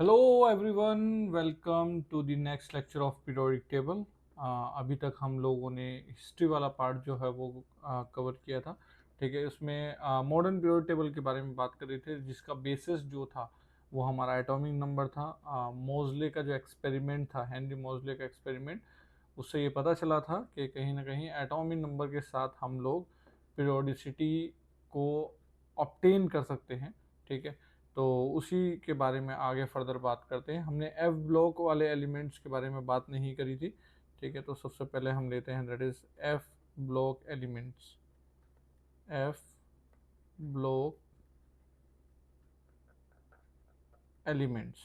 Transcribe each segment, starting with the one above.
Hello everyone, welcome to the next lecture of periodic table. अभी तक हम लोगों ने हिस्ट्री वाला पार्ट जो है वो कवर किया था। ठीक है, उसमें मॉडर्न पीरियोडिक टेबल के बारे में बात कर रहे थे, जिसका बेसिस जो था वो हमारा एटॉमिक नंबर था। मोज़ले का जो एक्सपेरिमेंट था, हेनरी मोज़ले का एक्सपेरिमेंट, उससे ये पता चला था कि कहीं ना कहीं एटॉमिक नंबर के साथ हम लोग पीरियोडिसिटी को ऑब्टेन कर सकते हैं। ठीक है, तो उसी के बारे में आगे फर्दर बात करते हैं। हमने एफ ब्लॉक वाले एलिमेंट्स के बारे में बात नहीं करी थी। ठीक है, तो सबसे पहले हम लेते हैं that is F block elements. F block elements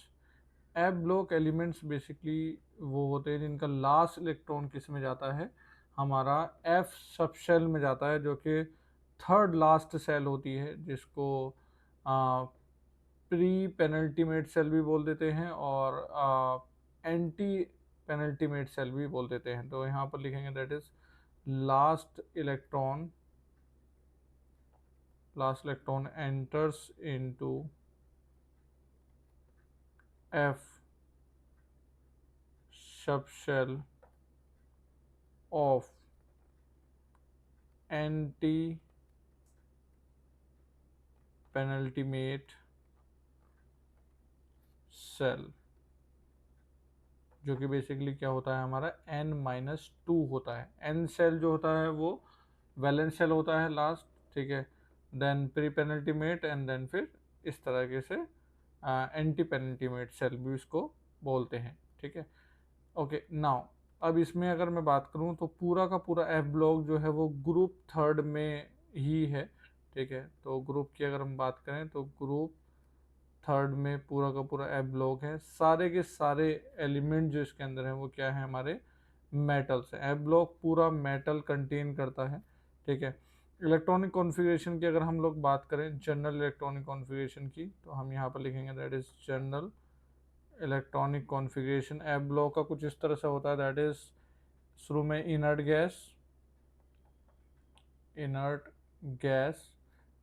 F block elements basically वो होते हैं जिनका लास्ट इलेक्ट्रॉन किस में जाता है, हमारा एफ सब शेल में जाता है, जो कि थर्ड लास्ट सेल होती है, जिसको प्री पेनल्टीमेट सेल भी बोल देते हैं और एंटी पेनल्टीमेट सेल भी बोल देते हैं। तो यहाँ पर लिखेंगे that is last electron enters into F sub shell of anti penultimate shell, जो कि बेसिकली क्या होता है, हमारा n-2 होता है। n सेल जो होता है वो वैलेंस सेल होता है लास्ट। ठीक है, then pre penultimate and then फिर इस तरीके से एंटी पेनल्टीमेट सेल भी इसको बोलते हैं। ठीक है, ओके नाउ अब इसमें अगर मैं बात करूं तो पूरा का पूरा एफ ब्लॉक जो है वो ग्रुप थर्ड में ही है। ठीक है, तो ग्रुप की अगर हम बात करें तो ग्रुप थर्ड में पूरा का पूरा एफ ब्लॉक है। सारे के सारे एलिमेंट जो इसके अंदर हैं वो क्या है, हमारे मेटल्स हैं। एफ ब्लॉक पूरा मेटल कंटेन करता है। ठीक है, इलेक्ट्रॉनिक कॉन्फ़िगरेशन की अगर हम लोग बात करें, जनरल इलेक्ट्रॉनिक कॉन्फ़िगरेशन की, तो हम यहाँ पर लिखेंगे that is general electronic configuration. F block का कुछ इस तरह से होता है, दैट इज शुरू में इनर्ट गैस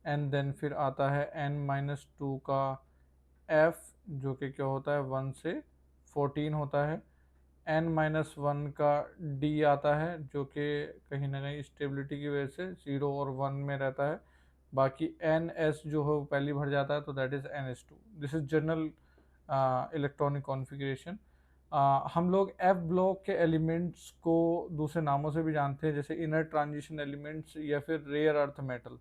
एंड देन फिर आता है n-2 का एफ, जो कि क्या होता है 1 से 14 होता है। n-1 का डी आता है, जो कि कहीं ना कहीं स्टेबिलिटी की वजह से 0 और 1 में रहता है। बाकी एन एस जो है वो पहली भर जाता है, तो that is NH2। This is general electronic configuration. हम लोग एफ ब्लॉक के एलिमेंट्स को दूसरे नामों से भी जानते हैं, जैसे इनर ट्रांजिशन एलिमेंट्स या फिर रेयर अर्थ मेटल।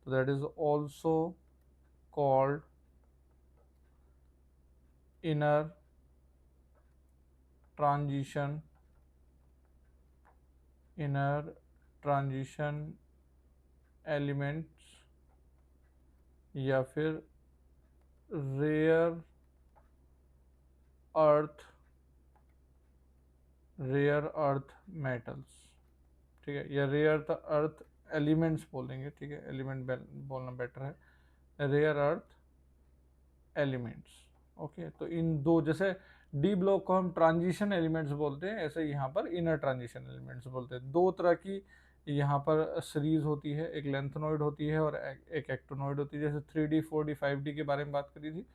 तो that is also called inner transition inner transition elements या फिर रेयर अर्थ मेटल्स। ठीक है, या रेयर अर्थ एलिमेंट्स बोलेंगे। ठीक है, एलिमेंट बोलना बेटर है, रेयर अर्थ एलिमेंट्स। ओके, तो इन दो, जैसे डी ब्लॉक को हम ट्रांजिशन एलिमेंट्स बोलते हैं, ऐसे यहाँ पर इनर ट्रांजिशन एलिमेंट्स बोलते हैं। दो तरह की यहाँ पर सीरीज होती है, एक लेंथनॉइड होती है और एक एक्टोनॉइड होती है। जैसे 3D 4D 5D के बारे में बात करी थी।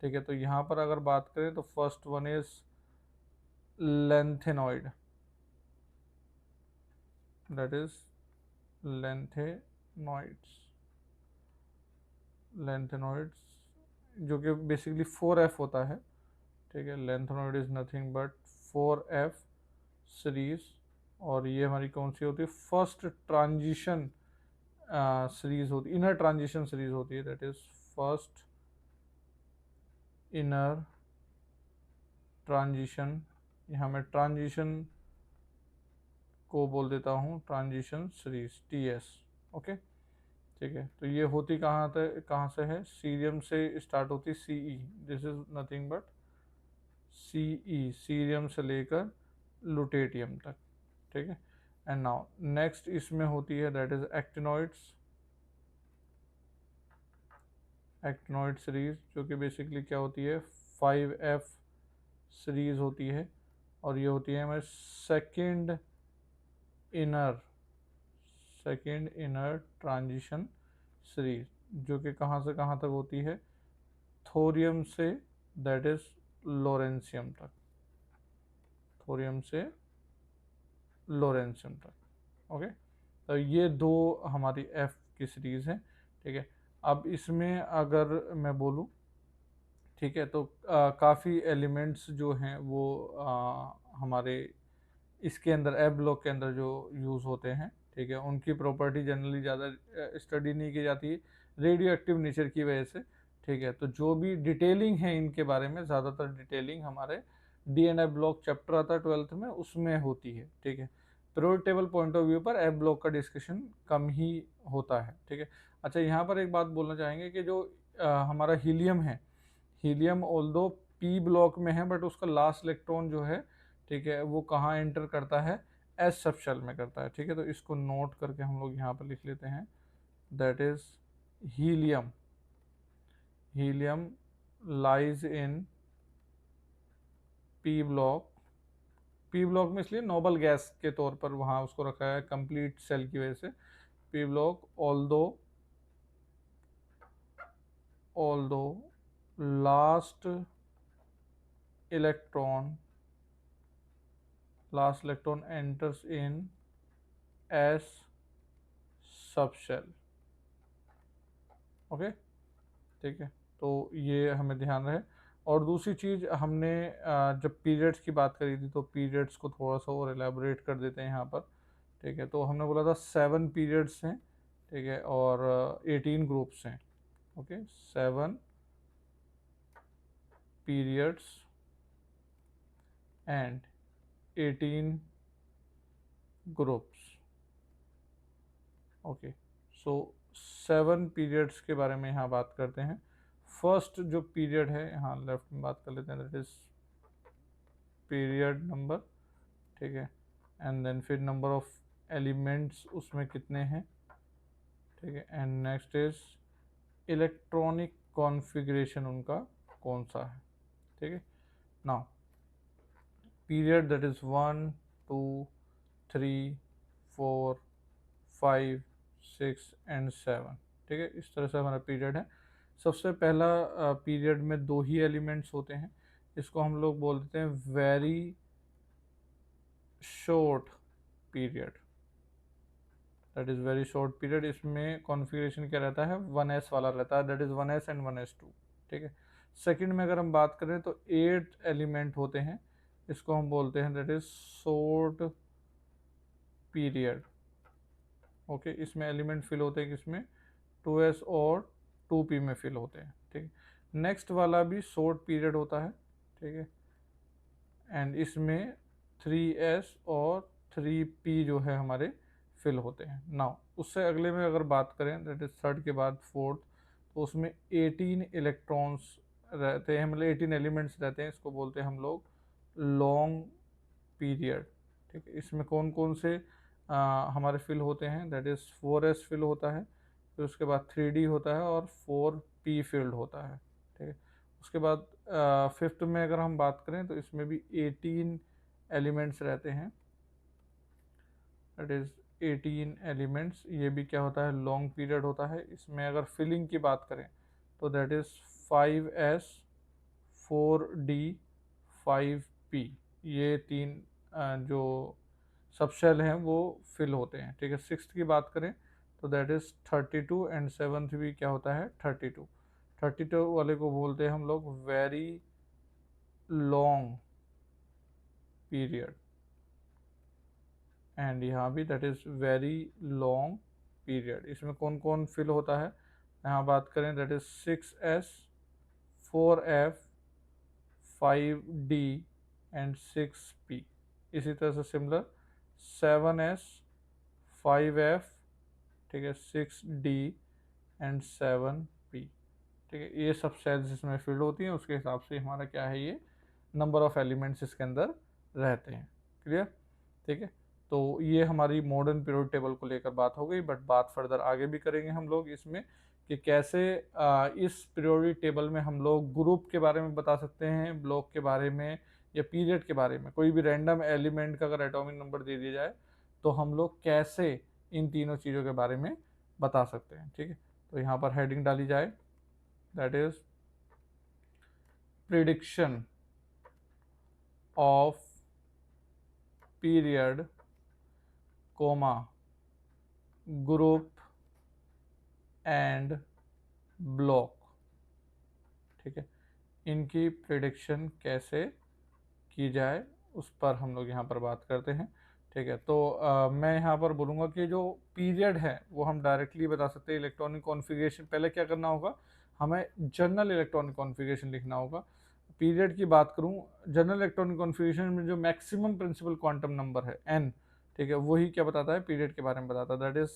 ठीक है, तो यहाँ पर अगर बात करें तो first one is lanthanoid, that is lanthanoids lanthanoids जो कि बेसिकली 4F होता है। ठीक है, lanthanoid is nothing but 4F series. और ये हमारी कौन सी होती है, फर्स्ट ट्रांजिशन सीरीज होती है, इनर ट्रांजिशन सीरीज होती है, that is first inner transition. यहाँ मैं ट्रांजिशन को बोल देता हूँ ट्रांजिशन सीरीज, TS। ओके, ठीक है, तो ये होती कहाँ से है, सीरियम से स्टार्ट होती, CE। This is nothing but CE, cerium से लेकर लुटेटियम तक। ठीक है, एंड नाउ नेक्स्ट इसमें होती है दैट इज एक्टिनॉइड सीरीज, जो कि बेसिकली क्या होती है, 5F सीरीज होती है। और ये होती है हमारे inner second inner transition series, जो कि कहाँ से कहाँ तक होती है, थोरियम से दैट इज लोरेंशियम तक, थोरियम से लोरेंशियम तक। ओके, तो ये दो हमारी एफ की सीरीज़ है। ठीक है, अब इसमें अगर मैं बोलूँ, ठीक है, तो काफ़ी एलिमेंट्स जो हैं वो हमारे इसके अंदर एफ ब्लॉक के अंदर जो यूज़ होते हैं, ठीक है, उनकी प्रॉपर्टी जनरली ज़्यादा स्टडी नहीं की जाती है रेडियो एक्टिव नेचर की वजह से। ठीक है, तो जो भी डिटेलिंग है इनके बारे में, ज़्यादातर डिटेलिंग हमारे D and F block chapter आता है 12th में, उसमें होती है। ठीक है, periodic table point of view पर एफ ब्लॉक का डिस्कशन कम ही होता है। ठीक है, अच्छा यहाँ पर एक बात बोलना चाहेंगे कि जो हमारा हीलियम है, हीलियम ऑल्दो पी ब्लॉक में है, बट उसका लास्ट इलेक्ट्रॉन जो है, ठीक है, वो कहाँ एंटर करता है, एस सब शेल में करता है। ठीक है, तो इसको नोट करके हम लोग यहाँ पर लिख लेते हैं, that is helium, helium lies in P block. P block में इसलिए नोबल गैस के तौर पर वहाँ उसको रखा है कंप्लीट सेल की वजह से, P block although last electron enters in S subshell. Okay, ठीक है, तो ये हमें ध्यान रहे। और दूसरी चीज़, हमने जब पीरियड्स की बात करी थी, तो पीरियड्स को थोड़ा सा और एलेबोरेट कर देते हैं यहाँ पर। ठीक है, तो हमने बोला था 7 पीरियड्स हैं, ठीक है, और 18 ग्रुप्स हैं। Okay, 7 periods and 18 groups. Okay, so 7 periods के बारे में यहाँ बात करते हैं। फर्स्ट जो पीरियड है, यहाँ लेफ्ट में बात कर लेते हैं, दैट इज पीरियड नंबर। ठीक है, एंड देन फिर नंबर ऑफ एलिमेंट्स उसमें कितने हैं। ठीक है, and next is electronic configuration उनका कौन सा है। ठीक है, now period that is 1 2 3 4 5 6 and 7। ठीक है, इस तरह से हमारा पीरियड है। सबसे पहला पीरियड में 2 ही एलिमेंट्स होते हैं, इसको हम लोग बोलते हैं very short period, that is very short period. इसमें कॉन्फ़िगरेशन क्या रहता है, 1s वाला रहता है, that is 1s and 1s2। ठीक है, सेकंड में अगर हम बात करें तो 8 एलिमेंट होते हैं, इसको हम बोलते हैं that is short period. Okay, इसमें एलिमेंट फिल होते हैं किसमें, 2s और 2p में फिल होते हैं। ठीक है, नेक्स्ट वाला भी शॉर्ट पीरियड होता है। ठीक है, एंड इसमें 3s और 3p जो है हमारे फिल होते हैं। नाउ उससे अगले में अगर बात करें, दैट इज थर्ड के बाद फोर्थ, तो उसमें 18 इलेक्ट्रॉन्स रहते हैं, मतलब 18 एलिमेंट्स रहते हैं, इसको बोलते हैं हम लोग लॉन्ग पीरियड। ठीक है, इसमें कौन कौन से हमारे फिल होते हैं, दैट इज़ 4s फिल होता है, फिर उसके बाद 3d होता है और 4p फिल्ड होता है। ठीक है, उसके बाद फिफ्थ में अगर हम बात करें तो इसमें भी 18 एलिमेंट्स रहते हैं, दैट इज़ 18 एलिमेंट्स। ये भी क्या होता है, लॉन्ग पीरियड होता है। इसमें अगर फिलिंग की बात करें तो that is 5s 4d 5p, ये तीन जो सबशेल हैं वो फिल होते हैं। ठीक है, सिक्स्थ की बात करें तो दैट इज़ 32 एंड सेवन्थ भी क्या होता है, 32। 32 वाले को बोलते हैं हम लोग वेरी लॉन्ग पीरियड, एंड यहाँ भी that is very long period. इसमें कौन कौन फिल होता है, यहाँ बात करें that is 6s 4f 5d and 6p। इसी तरह से सिमिलर 7s 5f, ठीक है, 6d एंड 7p। ठीक है, ये सब सेल्स इसमें फिल होती हैं, उसके हिसाब से हमारा क्या है, ये नंबर ऑफ एलिमेंट्स इसके अंदर रहते हैं। क्लियर, ठीक है, तो ये हमारी मॉडर्न पीरियड टेबल को लेकर बात हो गई, बट बात फर्दर आगे भी करेंगे हम लोग इसमें कि कैसे इस पीरियोडिक टेबल में हम लोग ग्रुप के बारे में बता सकते हैं, ब्लॉक के बारे में या पीरियड के बारे में। कोई भी रैंडम एलिमेंट का अगर एटॉमिक नंबर दे दिया जाए तो हम लोग कैसे इन तीनों चीज़ों के बारे में बता सकते हैं। ठीक है, तो यहाँ पर हेडिंग डाली जाए, that is prediction of period comma group and block. ठीक है, इनकी प्रिडिक्शन कैसे की जाए उस पर हम लोग यहाँ पर बात करते हैं। ठीक है, तो मैं यहाँ पर बोलूँगा कि जो पीरियड है वो हम डायरेक्टली बता सकते हैं। इलेक्ट्रॉनिक कॉन्फ़िगरेशन पहले क्या करना होगा, हमें जनरल इलेक्ट्रॉनिक कॉन्फ़िगरेशन लिखना होगा। पीरियड की बात करूँ, जनरल इलेक्ट्रॉनिक कॉन्फ़िगरेशन में जो मैक्सिमम प्रिंसिपल क्वांटम नंबर है n, ठीक है, वही क्या बताता है, पीरियड के बारे में बताता है। That is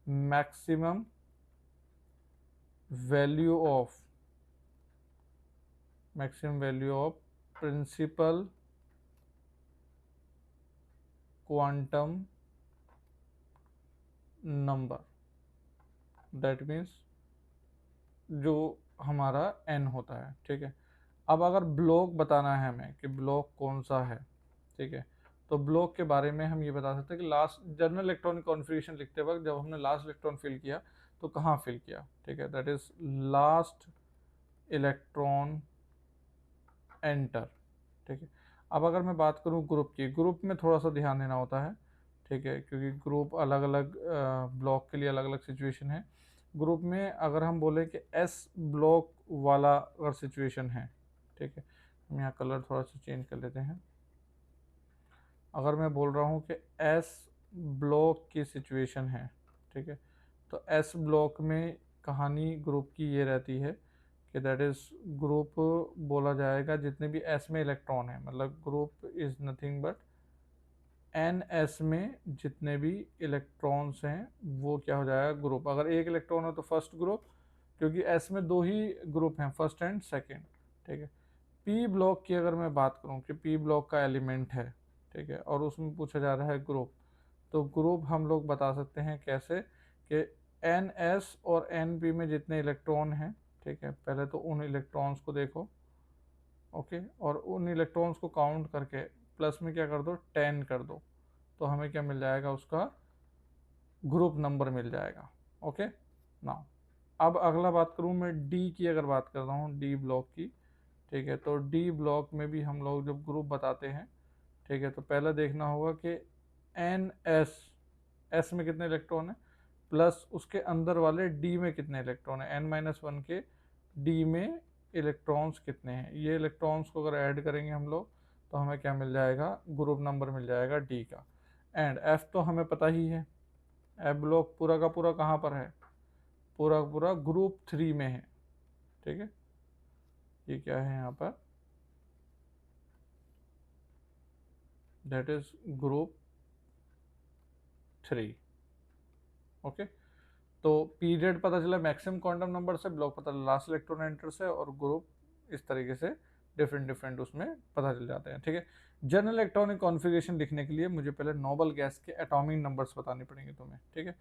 maximum value of principal quantum number. That means जो हमारा n होता है। ठीक है, अब अगर ब्लॉक बताना है हमें कि ब्लॉक कौन सा है, ठीक है, तो ब्लॉक के बारे में हम ये बता सकते हैं कि लास्ट जनरल इलेक्ट्रॉनिक कॉन्फ़िगरेशन लिखते वक्त जब हमने लास्ट इलेक्ट्रॉन फिल किया तो कहाँ फिल किया। ठीक है, that is last electron enter. ठीक है, अब अगर मैं बात करूँ ग्रुप की, ग्रुप में थोड़ा सा ध्यान देना होता है। ठीक है, क्योंकि ग्रुप अलग अलग ब्लॉक के लिए अलग अलग सिचुएशन है। ग्रुप में अगर हम बोले कि एस ब्लॉक वाला अगर सिचुएशन है, ठीक है, हम यहाँ कलर थोड़ा सा चेंज कर लेते हैं। अगर मैं बोल रहा हूँ कि एस ब्लॉक की सिचुएशन है, ठीक है, तो एस ब्लॉक में कहानी ग्रुप की ये रहती है कि दैट इज़ ग्रुप बोला जाएगा जितने भी एस में इलेक्ट्रॉन है, मतलब group is nothing but N S में जितने भी इलेक्ट्रॉन्स हैं वो क्या हो जाएगा, ग्रुप। अगर एक इलेक्ट्रॉन है तो फर्स्ट ग्रुप, क्योंकि एस में दो ही ग्रुप हैं, फर्स्ट एंड सेकेंड। ठीक है, पी ब्लॉक की अगर मैं बात करूं कि पी ब्लॉक का एलिमेंट है, ठीक है, और उसमें पूछा जा रहा है ग्रुप, तो ग्रुप हम लोग बता सकते हैं कैसे कि एन एस और एन पी में जितने इलेक्ट्रॉन हैं, ठीक है, पहले तो उन इलेक्ट्रॉन्स को देखो, ओके, और उन इलेक्ट्रॉन्स को काउंट करके प्लस में क्या कर दो, 10 कर दो, तो हमें क्या मिल जाएगा, उसका ग्रुप नंबर मिल जाएगा। ओके, नाउ अब अगला बात करूं मैं डी की, अगर बात कर रहा हूँ डी ब्लॉक की, ठीक है, तो डी ब्लॉक में भी हम लोग जब ग्रुप बताते हैं, ठीक है, तो पहले देखना होगा कि एन एस, एस में कितने इलेक्ट्रॉन है, प्लस उसके अंदर वाले डी में कितने इलेक्ट्रॉन है, n-1 के डी में इलेक्ट्रॉन्स कितने हैं। ये इलेक्ट्रॉन्स को अगर ऐड करेंगे हम लोग तो हमें क्या मिल जाएगा, ग्रुप नंबर मिल जाएगा डी का। एंड एफ तो हमें पता ही है, एफ ब्लॉक पूरा का पूरा कहाँ पर है, पूरा का पूरा ग्रुप 3 में है। ठीक है, ये क्या है यहाँ पर, दैट इज ग्रुप 3। ओके, तो पीरियड पता चला मैक्सिमम क्वांटम नंबर से, ब्लॉक पता चला लास्ट इलेक्ट्रॉन एंटर से, और ग्रुप इस तरीके से डिफरेंट डिफरेंट उसमें पता चल जाते हैं। ठीक है, जनरल इलेक्ट्रॉनिक कॉन्फ़िगरेशन लिखने के लिए मुझे पहले नोबल गैस के एटॉमिक नंबर्स बताने पड़ेंगे तुम्हें। ठीक है,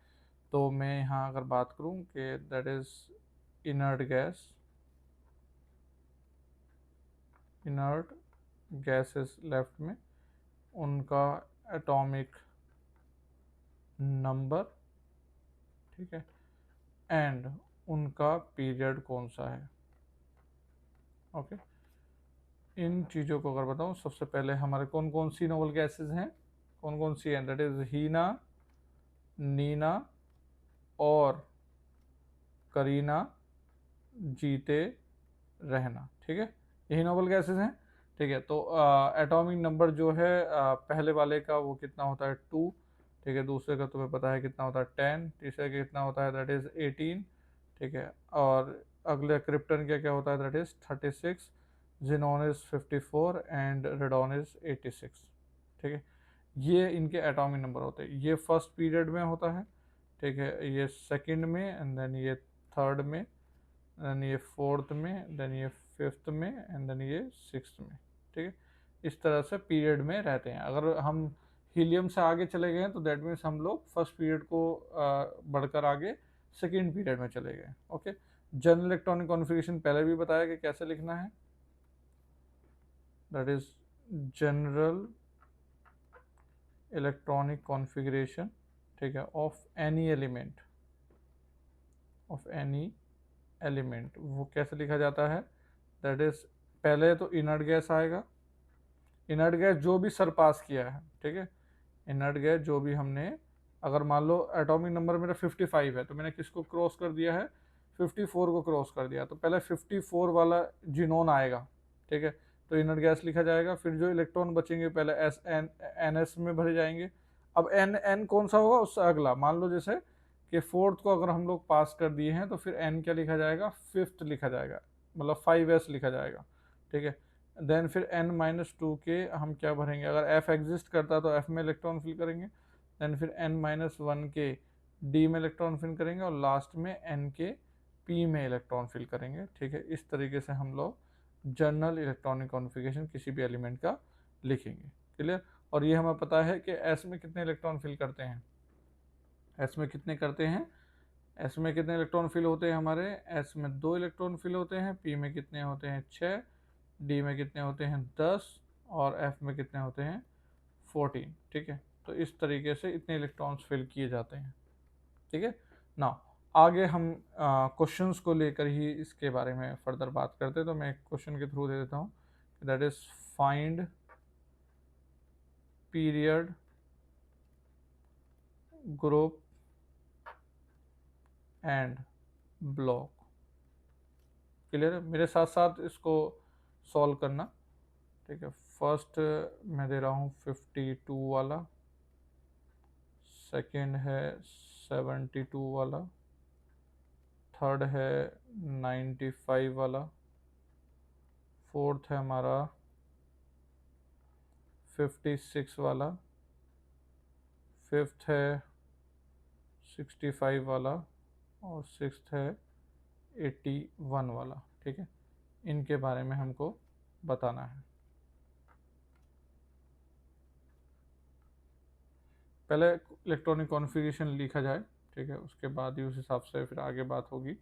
तो मैं यहाँ अगर बात करूँ कि that is inert gas, inert gases left में, उनका एटॉमिक नंबर, ठीक है, एंड उनका पीरियड कौन सा है। ओके, इन चीज़ों को अगर बताऊँ, सबसे पहले हमारे कौन कौन सी नोबल गैसेस हैं, कौन कौन सी हैं, दैट इज हीना, नीना और करीना, जीते रहना। ठीक है, यही नोबल गैसेस हैं। ठीक है, तो एटॉमिक नंबर जो है पहले वाले का वो कितना होता है, 2। ठीक है, दूसरे का तुम्हें पता है कितना होता है, 10, तीसरे का कितना होता है, दैट इज 18। ठीक है, और अगले क्रिप्टन का क्या होता है, that is 36, xenon is 54 and radon is 86। ठीक है, ये इनके एटॉमिक नंबर होते हैं। ये फर्स्ट पीरियड में होता है, ठीक है, ये सेकंड में, एंड देन ये थर्ड में, देन ये फोर्थ में, देन ये फिफ्थ में, एंड देन ये सिक्स्थ में। ठीक है, इस तरह से पीरियड में रहते हैं। अगर हम हीलियम से आगे चले गए तो दैट मीन्स हम लोग फर्स्ट पीरियड को बढ़कर आगे सेकेंड पीरियड में चले गए। ओके, जनरल इलेक्ट्रॉनिक कॉन्फ़िगरेशन पहले भी बताया कि कैसे लिखना है, that is general electronic configuration, ठीक है, of any element, of any element, वो कैसे लिखा जाता है, दैट इज पहले तो इनर्ट गैस आएगा, इनर्ट गैस जो भी सरपास किया है, ठीक है, इनर्ट गैस जो भी हमने, अगर मान लो एटॉमिक नंबर मेरा 55 है तो मैंने किसको क्रॉस कर दिया है, 54 को क्रॉस कर दिया, तो पहले 54 वाला जिनोन आएगा, ठीक है, तो इनर्ट गैस लिखा जाएगा। फिर जो इलेक्ट्रॉन बचेंगे पहले एस एन एन एस में भरे जाएंगे। अब एन एन कौन सा होगा उससे अगला, मान लो जैसे कि फोर्थ को अगर हम लोग पास कर दिए हैं तो फिर एन क्या लिखा जाएगा, फिफ्थ लिखा जाएगा, मतलब 5s लिखा जाएगा, ठीक है। देन फिर n-2 के हम क्या भरेंगे, अगर f एग्जिस्ट करता है तो f में इलेक्ट्रॉन फिल करेंगे। देन फिर n-1 के d में इलेक्ट्रॉन फिल करेंगे और लास्ट में n के p में इलेक्ट्रॉन फिल करेंगे, ठीक है। इस तरीके से हम लोग जनरल इलेक्ट्रॉनिक कॉन्फ़िगरेशन किसी भी एलिमेंट का लिखेंगे, क्लियर। और ये हमें पता है कि s में कितने इलेक्ट्रॉन फिल करते हैं, s में कितने करते हैं, s में कितने इलेक्ट्रॉन फिल होते हैं हमारे, s में 2 इलेक्ट्रॉन फिल होते हैं, p में कितने होते हैं 6, डी में कितने होते हैं 10 और एफ में कितने होते हैं 14, ठीक है। तो इस तरीके से इतने इलेक्ट्रॉन्स फिल किए जाते हैं, ठीक है ना। आगे हम क्वेश्चंस को लेकर ही इसके बारे में फर्दर बात करते हैं, तो मैं एक क्वेश्चन के थ्रू दे देता हूँ, that is find period group and block. Clear है, मेरे साथ साथ इसको सॉल्व करना, ठीक है। फर्स्ट मैं दे रहा हूँ 52 वाला, सेकेंड है 72 वाला, थर्ड है 95 वाला, फोर्थ है हमारा 56 वाला, फिफ्थ है 65 वाला और सिक्स्थ है 81 वाला, ठीक है। इनके बारे में हमको बताना है। पहले इलेक्ट्रॉनिक कॉन्फ़िगरेशन लिखा जाए, ठीक है, उसके बाद ही उस हिसाब से फिर आगे बात होगी।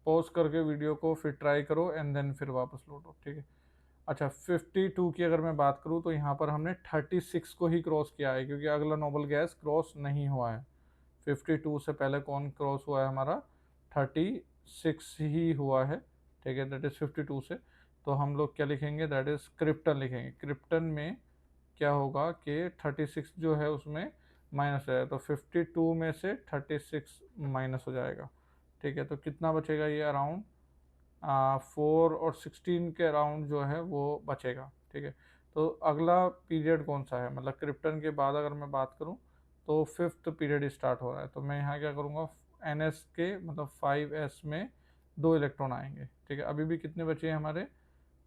पॉज करके वीडियो को फिर ट्राई करो एंड देन फिर वापस लौटो, ठीक है। अच्छा 52 की अगर मैं बात करूँ तो यहाँ पर हमने 36 को ही क्रॉस किया है, क्योंकि अगला नोबल गैस क्रॉस नहीं हुआ है। 52 से पहले कौन क्रॉस हुआ है हमारा, 36 ही हुआ है, ठीक है, दैट इज़ 52 से। तो हम लोग क्या लिखेंगे, दैट इज़ क्रिप्टन लिखेंगे। क्रिप्टन में क्या होगा कि 36 जो है उसमें माइनस है, तो 52 में से 36 माइनस हो जाएगा, ठीक है। तो कितना बचेगा, ये अराउंड 4 और 16 के अराउंड जो है वो बचेगा, ठीक है। तो अगला पीरियड कौन सा है, मतलब क्रिप्टन के बाद अगर मैं बात करूं तो फिफ्थ पीरियड स्टार्ट हो रहा है, तो मैं यहाँ क्या करूँगा, एन एस के मतलब 5s में 2 इलेक्ट्रॉन आएंगे, ठीक है। अभी भी कितने बचे हैं हमारे,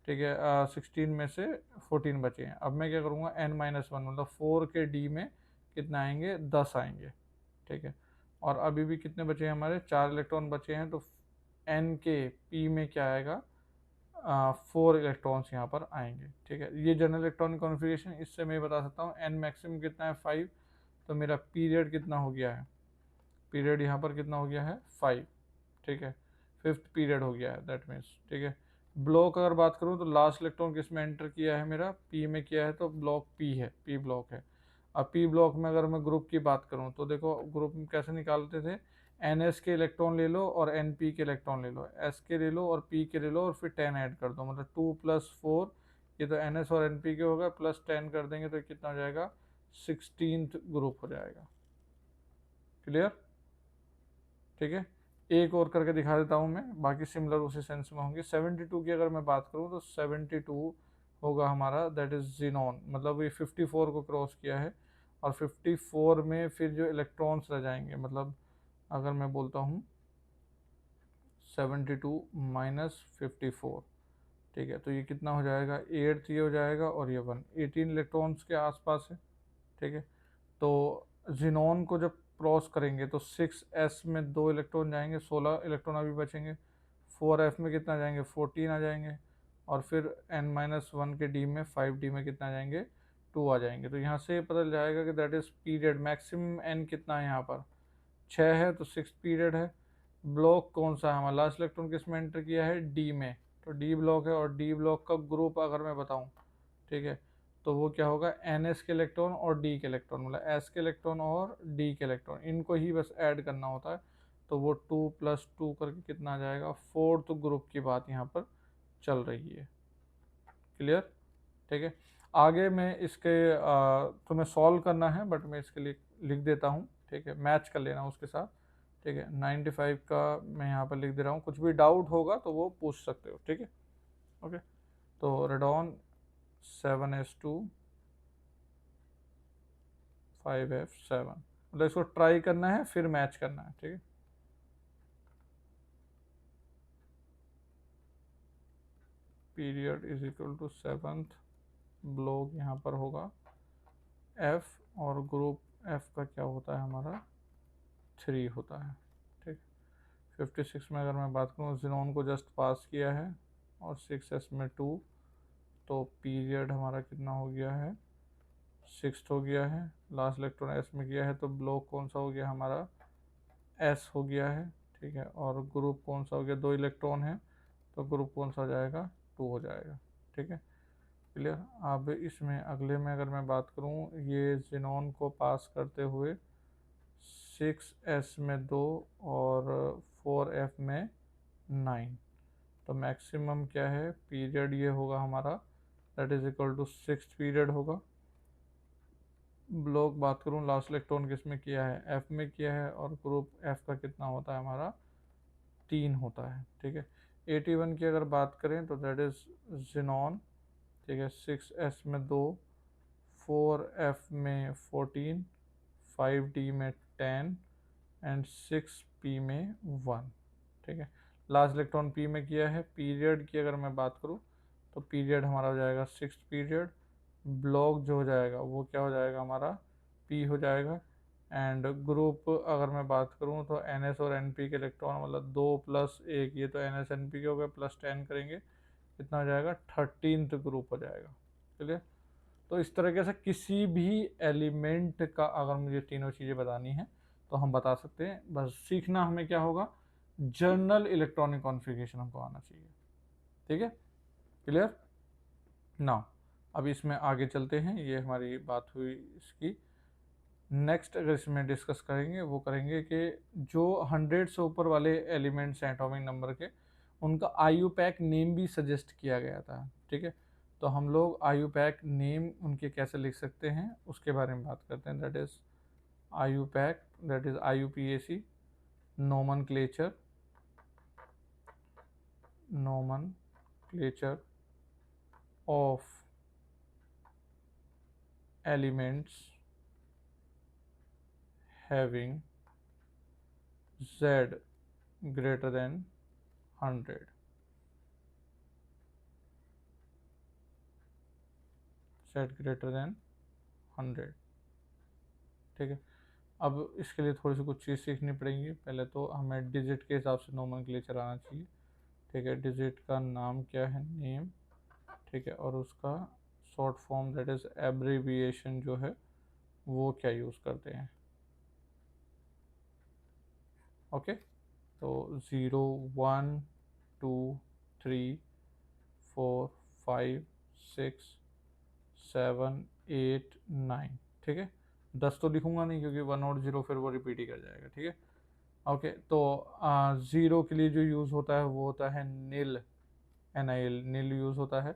ठीक है, 16 में से 14 बचे हैं। अब मैं क्या करूँगा, n-1 मतलब 4 के डी में कितना आएंगे, 10 आएंगे, ठीक है। और अभी भी कितने बचे हैं हमारे, 4 इलेक्ट्रॉन बचे हैं, तो एन के पी में क्या आएगा, 4 इलेक्ट्रॉन्स यहाँ पर आएंगे, ठीक है। ये जनरल इलेक्ट्रॉनिक कॉन्फ़िगरेशन, इससे मैं बता सकता हूँ एन मैक्सिमम कितना है 5, तो मेरा पीरियड कितना हो गया है, पीरियड यहाँ पर कितना हो गया है 5, ठीक है, फिफ्थ पीरियड हो गया है दैट मीन्स, ठीक है। ब्लॉक अगर बात करूँ तो लास्ट इलेक्ट्रॉन किस में एंटर किया है, मेरा पी में किया है, तो ब्लॉक पी है, पी ब्लॉक है। अब पी ब्लॉक में अगर मैं ग्रुप की बात करूँ तो देखो ग्रुप में कैसे निकालते थे, एन एस के इलेक्ट्रॉन ले लो और एन पी के इलेक्ट्रॉन ले लो, एस के ले लो और पी के ले लो और फिर 10 ऐड कर दो, मतलब 2 + 4, ये तो एन एस और एन पी के होगा, प्लस 10 कर देंगे तो कितना हो जाएगा, 16th ग्रुप हो जाएगा, क्लियर, ठीक है। एक और करके दिखा देता हूँ मैं, बाकी सिमिलर उसी सेंस में होंगे। 72 की अगर मैं बात करूँ तो 72 होगा हमारा, दैट इज़ जीनॉन, मतलब ये 54 को क्रॉस किया है और 54 में फिर जो इलेक्ट्रॉन्स रह जाएंगे, मतलब अगर मैं बोलता हूँ 72 माइनस 54, ठीक है, तो ये कितना हो जाएगा, 8 ये हो जाएगा और ये 1, 18 इलेक्ट्रॉन्स के आसपास है, ठीक है। तो जीनोन को जब क्रॉस करेंगे तो 6s में 2 इलेक्ट्रॉन जाएंगे, 16 इलेक्ट्रॉन अभी बचेंगे, 4f में कितना जाएंगे 14 आ जाएंगे, और फिर n-1 के डी में 5d में कितना आ जाएंगे 2 आ जाएंगे। तो यहाँ से पता चल जाएगा कि that is period maximum n कितना है, यहाँ पर 6 है तो 6 पीरियड है। ब्लॉक कौन सा है हमारा, लास्ट इलेक्ट्रॉन किस में एंटर किया है, डी में, तो डी ब्लॉक है। और डी ब्लॉक का ग्रुप अगर मैं बताऊँ, ठीक है, तो वो क्या होगा, NS के इलेक्ट्रॉन और D के इलेक्ट्रॉन, मतलब S के इलेक्ट्रॉन और D के इलेक्ट्रॉन, इनको ही बस ऐड करना होता है। तो वो 2 + 2 करके कितना आ जाएगा, फोर्थ ग्रुप की बात यहाँ पर चल रही है। क्लियर? ठीक है। आगे मैं इसके तुम्हें सॉल्व करना है, बट मैं इसके लिए लिख देता हूँ। ठीक है, मैच कर लेना उसके साथ। ठीक है, 95 का मैं यहाँ पर लिख दे रहा हूँ, कुछ भी डाउट होगा तो वो पूछ सकते हो। ठीक है, ओके। तो रेडॉन 7s2 5f7, मतलब इसको ट्राई करना है फिर मैच करना है। ठीक है, period is equal to 7th block यहाँ पर होगा F, और ग्रुप F का क्या होता है हमारा, 3 होता है। ठीक, 56 में अगर मैं बात करूँ, जिनोन को जस्ट पास किया है और 6s में 2, तो पीरियड हमारा कितना हो गया है, 6 हो गया है। लास्ट इलेक्ट्रॉन S में किया है, तो ब्लॉक कौन सा हो गया हमारा, S हो गया है। ठीक है, और ग्रुप कौन सा हो गया, 2 इलेक्ट्रॉन है, तो ग्रुप कौन सा हो जाएगा, 2 हो जाएगा। ठीक है, क्लियर। अब इसमें अगले में अगर मैं बात करूँ, ये जिनोन को पास करते हुए 6s में 2 और 4f में 9, तो मैक्सिमम क्या है, पीरियड ये होगा हमारा, that is equal to 6th period होगा। ब्लॉक बात करूँ, लास्ट इलेक्ट्रॉन किस में किया है, F में किया है, और ग्रुप F का कितना होता है हमारा, 3 होता है। ठीक है, 81 की अगर बात करें तो दैट इज जिनॉन। ठीक है, 6s में 2, 4f में 14, 5d में 10 एंड 6p में 1। ठीक है, लास्ट इलेक्ट्रॉन p में किया है। पीरियड की अगर मैं बात करूँ तो पीरियड हमारा हो जाएगा 6th पीरियड। ब्लॉक जो हो जाएगा वो क्या हो जाएगा हमारा, p हो जाएगा। एंड ग्रुप अगर मैं बात करूँ तो NS और NP के इलेक्ट्रॉन, मतलब 2 + 1, ये तो NS NP के हो गए, प्लस 10 करेंगे, कितना हो जाएगा, 13th ग्रुप हो जाएगा। चलिए, तो इस तरीके से किसी भी एलिमेंट का अगर मुझे तीनों चीज़ें बतानी है तो हम बता सकते हैं। बस सीखना हमें क्या होगा, जर्नल इलेक्ट्रॉनिक कॉन्फ़िगरेशन हमको आना चाहिए। ठीक है, क्लियर ना। अब इसमें आगे चलते हैं, ये हमारी बात हुई इसकी। नेक्स्ट अगर इसमें डिस्कस करेंगे, वो करेंगे कि जो 100 से ऊपर वाले एलिमेंट्स हैं एटॉमिक नंबर के, उनका IUPAC नेम भी सजेस्ट किया गया था। ठीक है, तो हम लोग IUPAC नेम उनके कैसे लिख सकते हैं उसके बारे में बात करते हैं। That is IUPAC, that is IUPAC, nomenclature, nomenclature of elements having Z greater than 100, Z greater than 100। ठीक है, अब इसके लिए थोड़ी सी कुछ चीज़ सीखनी पड़ेंगी। पहले तो हमें डिजिट के हिसाब से नोमेनक्लेचर आना चाहिए। ठीक है, डिजिट का नाम क्या है, नेम। ठीक है, और उसका short form that is abbreviation जो है वो क्या यूज़ करते हैं। ओके, तो 0 1 2 3 4 5 6 7 8 9। ठीक है, 10 तो लिखूंगा नहीं क्योंकि 1 और 0 फिर वो रिपीट ही कर जाएगा। ठीक है, ओके। तो 0 के लिए जो यूज़ होता है वो होता है नील, NIL, नील यूज़ होता है।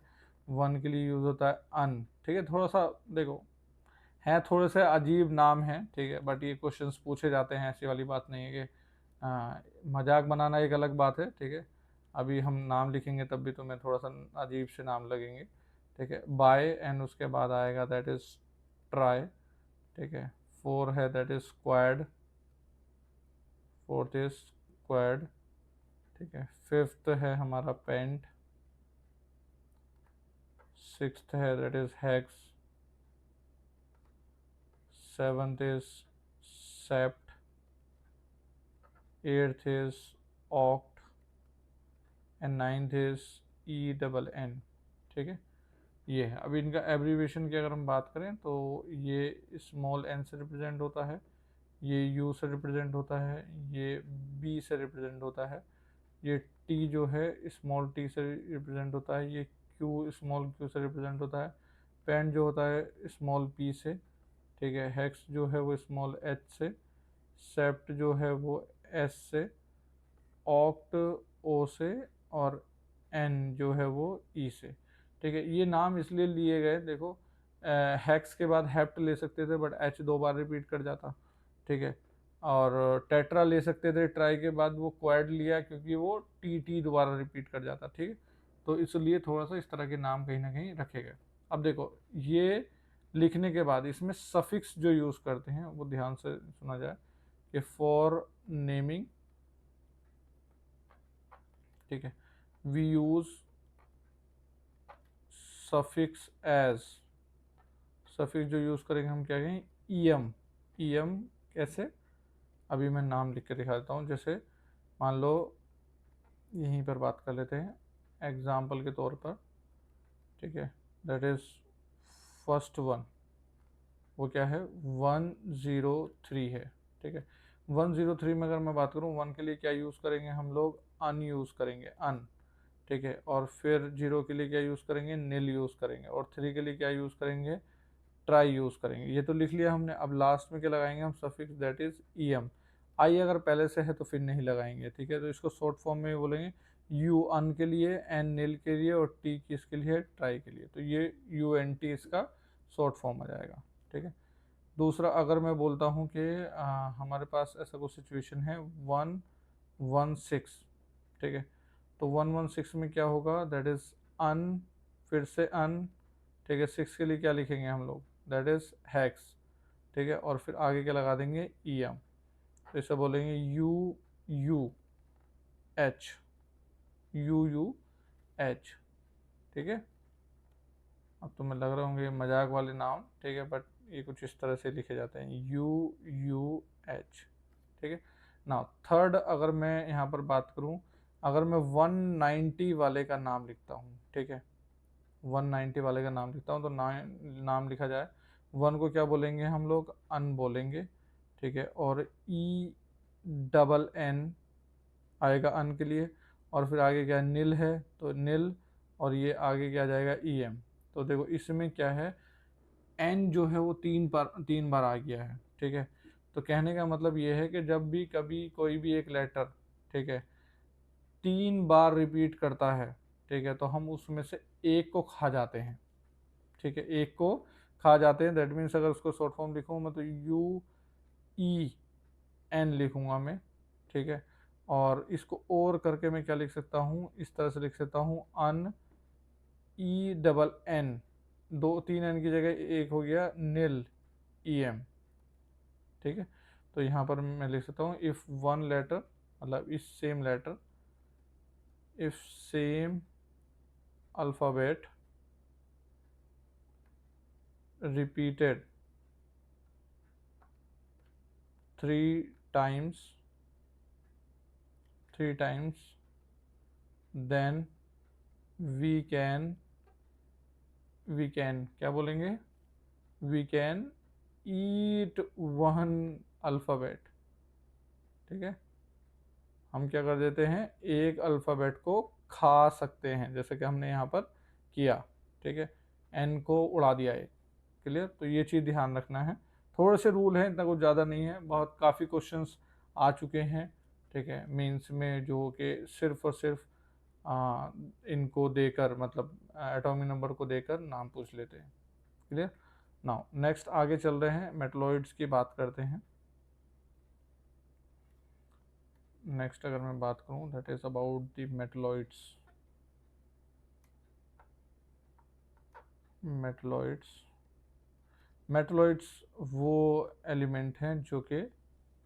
1 के लिए यूज़ होता है अन। ठीक है, थोड़ा सा देखो, हैं थोड़े से अजीब नाम हैं। ठीक है, बट ये क्वेश्चंस पूछे जाते हैं, ऐसी वाली बात नहीं है कि मजाक बनाना एक अलग बात है। ठीक है, अभी हम नाम लिखेंगे तब भी तुम्हें थोड़ा सा अजीब से नाम लगेंगे। ठीक है, बाय, एंड उसके बाद आएगा दैट इज ट्राई। ठीक है, 4 है that is squad, 4th is squad. ठीक है, 5th है हमारा पेंट, 6th है that is hex, 7th is sept, 8th is oct, and 9th is ENN। ठीक है, ये है। अभी इनका एब्रीवेशन की अगर हम बात करें तो ये स्मॉल n से रिप्रेजेंट होता है, ये U से रिप्रेजेंट होता है, ये B से रिप्रेजेंट होता है, ये T जो है स्मॉल t से रिप्रेजेंट होता है, ये Q स्मॉल q से रिप्रेजेंट होता है, पेंट जो होता है स्मॉल p से, ठीक है, हेक्स जो है वो स्मॉल h से, सेप्ट जो है वो s से, ऑक्ट ओ से, और एन जो है वो ई से, ठीक है। ये नाम इसलिए लिए गए, देखो हेक्स के बाद हेप्ट ले सकते थे बट एच 2 बार रिपीट कर जाता, ठीक है। और टेट्रा ले सकते थे, ट्राई के बाद वो क्वाड लिया क्योंकि वो टी टी दोबारा रिपीट कर जाता, ठीक है। तो इसलिए थोड़ा सा इस तरह के नाम कहीं ना कहीं रखे गए। अब देखो ये लिखने के बाद इसमें सफिक्स जो यूज़ करते हैं वो ध्यान से सुना जाए कि फॉर नेमिंग, ठीक है, we use suffix as, suffix जो यूज़ करेंगे हम क्या कहें, ईएम। ईएम कैसे, अभी मैं नाम लिख के दिखा देता हूँ। जैसे मान लो यहीं पर बात कर लेते हैं एग्जाम्पल के तौर पर, ठीक है, दैट इज़ फर्स्ट वन, वो क्या है 103 है, ठीक है। 103 में अगर मैं बात करूँ, वन के लिए क्या यूज़ करेंगे हम लोग, अन यूज़ करेंगे, अन, ठीक है। और फिर जीरो के लिए क्या यूज़ करेंगे, नील यूज़ करेंगे, और थ्री के लिए क्या यूज़ करेंगे, ट्राई यूज़ करेंगे। ये तो लिख लिया हमने। अब लास्ट में क्या लगाएंगे हम, सफिक्स दैट इज़ ईएम। आई अगर पहले से है तो फिर नहीं लगाएंगे, ठीक है। तो इसको शॉर्ट फॉर्म में बोलेंगे यू अन के लिए, एन नील के लिए, और टी किसके लिए, ट्राई के लिए। तो ये यू एन टी इसका शॉर्ट फॉर्म आ जाएगा, ठीक है। दूसरा अगर मैं बोलता हूँ कि हमारे पास ऐसा कुछ सिचुएशन है 116, ठीक है। तो 116 में क्या होगा, दैट इज़ अन, फिर से अन, ठीक है। सिक्स के लिए क्या लिखेंगे हम लोग, दैट इज़ हैक्स, ठीक है। और फिर आगे क्या लगा देंगे, ई एम। तो इसे बोलेंगे you U H, you U H, ठीक है। अब तुम्हें लग रहे होंगे मजाक वाले नाम, ठीक है, बट ये कुछ इस तरह से लिखे जाते हैं, यू यू एच, ठीक है ना। थर्ड अगर मैं यहाँ पर बात करूँ, अगर मैं 190 वाले का नाम लिखता हूँ, ठीक है, 190 वाले का नाम लिखता हूँ, तो नाम लिखा जाए, वन को क्या बोलेंगे हम लोग, अन बोलेंगे, ठीक है। और ई डबल एन आएगा अन के लिए, और फिर आगे क्या नील है तो नील, और ये आगे क्या जाएगा, ई एम। तो देखो इसमें क्या है, एन जो है वो तीन बार आ गया है, ठीक है। तो कहने का मतलब ये है कि जब भी कभी कोई भी एक लेटर, ठीक है, 3 बार रिपीट करता है, ठीक है, तो हम उसमें से एक को खा जाते हैं, ठीक है, एक को खा जाते हैं। दैट मीन्स अगर उसको शॉर्ट फॉर्म लिखूँ मैं तो यू ई एन लिखूँगा मैं, ठीक है। और इसको और करके मैं क्या लिख सकता हूँ, इस तरह से लिख सकता हूँ, अन ई डबल एन, दो तीन एन की जगह एक हो गया नील ई एम, ठीक है। तो यहाँ पर मैं लिख सकता हूँ इफ़ वन लेटर, मतलब इस same letter, if same alphabet repeated 3 times, 3 times, then we can क्या बोलेंगे, we can eat one alphabet, ठीक है। हम क्या कर देते हैं, एक अल्फ़ाबेट को खा सकते हैं, जैसे कि हमने यहाँ पर किया, ठीक है, एन को उड़ा दिया एक, क्लियर। तो ये चीज़ ध्यान रखना है। थोड़े से रूल हैं, इतना कुछ ज़्यादा नहीं है, बहुत काफ़ी क्वेश्चंस आ चुके हैं, ठीक है, मेंस में, जो कि सिर्फ और सिर्फ इनको देकर, मतलब एटॉमिक नंबर को देकर नाम पूछ लेते हैं, क्लियर। नाउ नेक्स्ट आगे चल रहे हैं, मेटलॉइड्स की बात करते हैं। नेक्स्ट अगर मैं बात करूं, that is about the metalloids. Metalloids, metalloids वो एलिमेंट हैं जो कि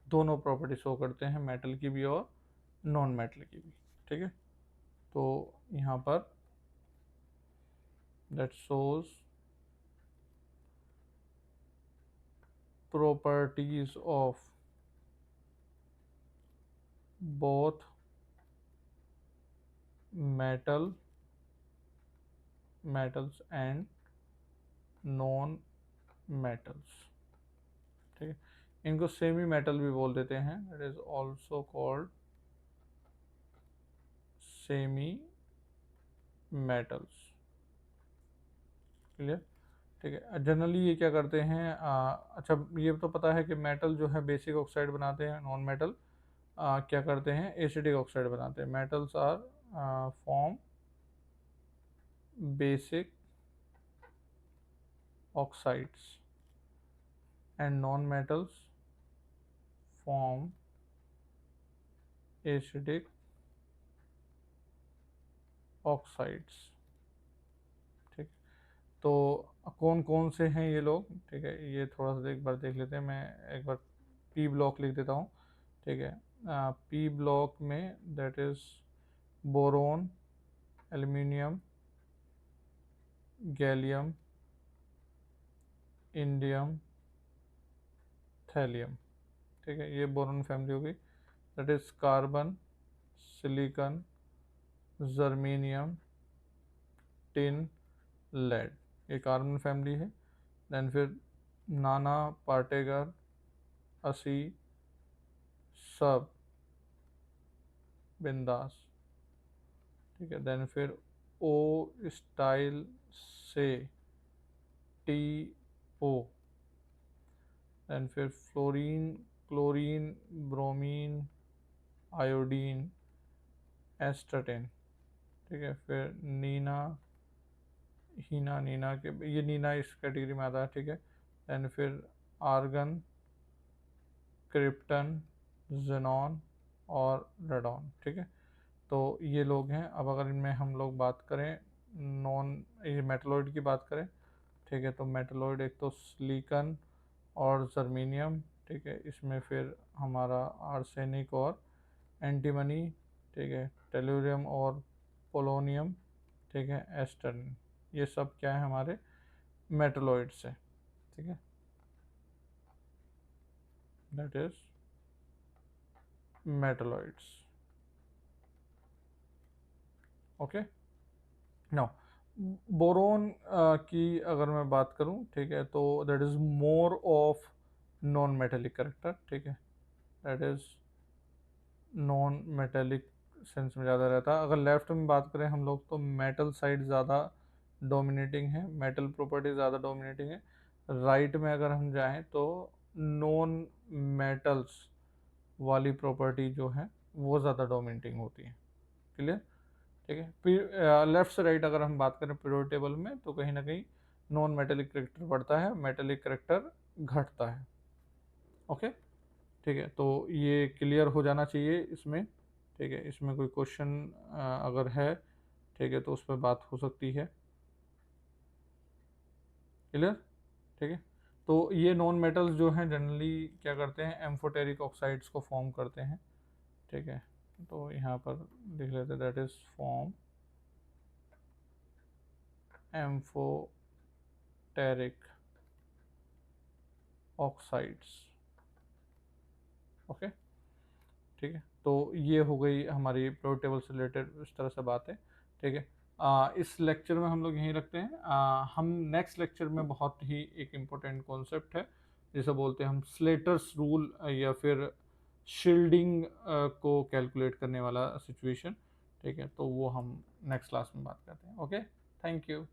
दोनों प्रॉपर्टी शो करते हैं, मेटल की भी और नॉन मेटल की भी, ठीक है। तो यहाँ पर that shows properties of both metals and non metals, ठीक है। इनको सेमी मेटल भी बोल देते हैं, it is also called semi metals, clear. ठीक है। जनरली ये क्या करते हैं, अच्छा ये तो पता है कि मेटल जो है बेसिक ऑक्साइड बनाते हैं, नॉन मेटल क्या करते हैं, एसिडिक ऑक्साइड बनाते हैं। Metals are form basic oxides and non metals form acidic oxides. ठीक, तो कौन कौन से हैं ये लोग, ठीक है, ये थोड़ा सा एक बार देख लेते हैं। मैं एक बार पी ब्लॉक लिख देता हूँ, ठीक है। पी ब्लॉक में that is boron, aluminium, gallium, indium, thallium. ठीक है, ये बोरोन फैमिली होगी। That is carbon, silicon, germanium, tin, lead, ये कार्बन फैमिली है। देन फिर नाना, पार्टेगर, असी, सब, बिंदास। ठीक है, देन फिर ओ स्टाइल से, टी, ओ। देन फिर फ्लोरीन, क्लोरीन, ब्रोमीन, आयोडीन, एस्टाटिन। ठीक है, फिर नीना, हीना, नीना के ये नीना इस कैटेगरी में आता है। ठीक है, देन फिर आर्गन, क्रिप्टन, जेनॉन और रेडॉन। ठीक है, तो ये लोग हैं। अब अगर इनमें हम लोग बात करें नॉन, ये मेटलॉइड की बात करें, ठीक है, तो मेटलॉइड एक तो सिलिकॉन और जर्मेनियम। ठीक है, इसमें फिर हमारा आर्सेनिक और एंटीमनी, ठीक है, टेलुरियम और पोलोनियम, ठीक है, एस्टर्न, ये सब क्या है हमारे मेटलॉइड्स है। ठीक है, that is metalloids. Okay, now boron की अगर मैं बात करूं, ठीक है, तो that is more of non metallic character. ठीक है, that is non metallic sense में ज़्यादा रहता है। अगर लेफ्ट में बात करें हम लोग तो मेटल साइड ज़्यादा डोमिनेटिंग है, मेटल प्रॉपर्टी ज़्यादा डोमिनेटिंग है। राइट में अगर हम जाएं तो नॉन मेटल्स वाली प्रॉपर्टी जो है वो ज़्यादा डोमिनेटिंग होती है। क्लियर? ठीक है, फिर लेफ्ट से राइट अगर हम बात करें पीरियोडिक टेबल में तो कहीं ना कहीं नॉन मेटेलिक करेक्टर बढ़ता है, मेटेलिक करेक्टर घटता है। ओके, ठीक है, तो ये क्लियर हो जाना चाहिए इसमें। ठीक है, इसमें कोई क्वेश्चन अगर है, ठीक है, तो उस पर बात हो सकती है। क्लियर? ठीक है, तो ये नॉन मेटल्स जो हैं जनरली क्या करते हैं, एम्फोटेरिक ऑक्साइड्स को फॉर्म करते हैं। ठीक है, तो यहाँ पर लिख लेते हैं that is form amphoteric oxides. Okay, ठीक है, तो ये हो गई हमारी पीरियोडिक टेबल से रिलेटेड इस तरह से बात है। ठीक है, इस लेक्चर में हम लोग यहीं रखते हैं। हम नेक्स्ट लेक्चर में बहुत ही एक इम्पोर्टेंट कॉन्सेप्ट है जिसे बोलते हैं हम स्लेटर्स रूल या फिर शील्डिंग को कैलकुलेट करने वाला सिचुएशन। ठीक है, तो वो हम नेक्स्ट क्लास में बात करते हैं। Okay, thank you.